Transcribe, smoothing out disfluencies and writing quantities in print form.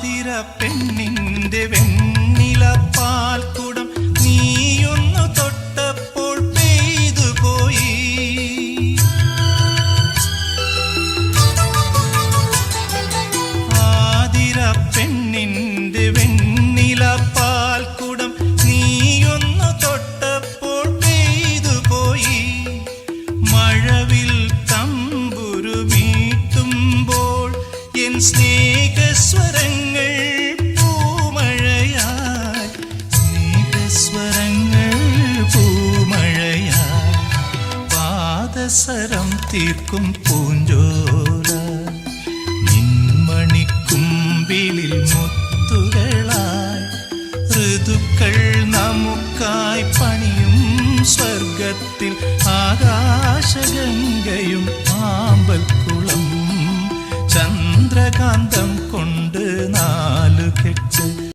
ആതിര പെണ്ണിന്റെ വെണ്ണില പാൽക്കുടം നീയൊന്നു തൊട്ടപ്പോൾ പെയ്തു പോയി. ആതിര പെണ്ണിന്റെ വെണ്ണില പാൽക്കുടം നീയൊന്നു തൊട്ടപ്പോൾ പെയ്തു പോയി. മഴവിൽ തമ്പുരു മീട്ടുമ്പോൾ എൻ സ്നേഹസ്വരങ്ങൾ പൂമഴയായി, സ്നേഹസ്വരങ്ങൾ പൂമഴയായി. പാദസരം തീർക്കും പൂഞ്ചോല നിൻമണിക്കുമ്പിളിൽ മുത്തുകളായി. ഋതുക്കൾ നമുക്കായി പണിയും സ്വർഗത്തിൽ ആകാശഗംഗയും ആമ്പൽക്കുളം ചന്ദ്രകാന്തം കൊണ്ട്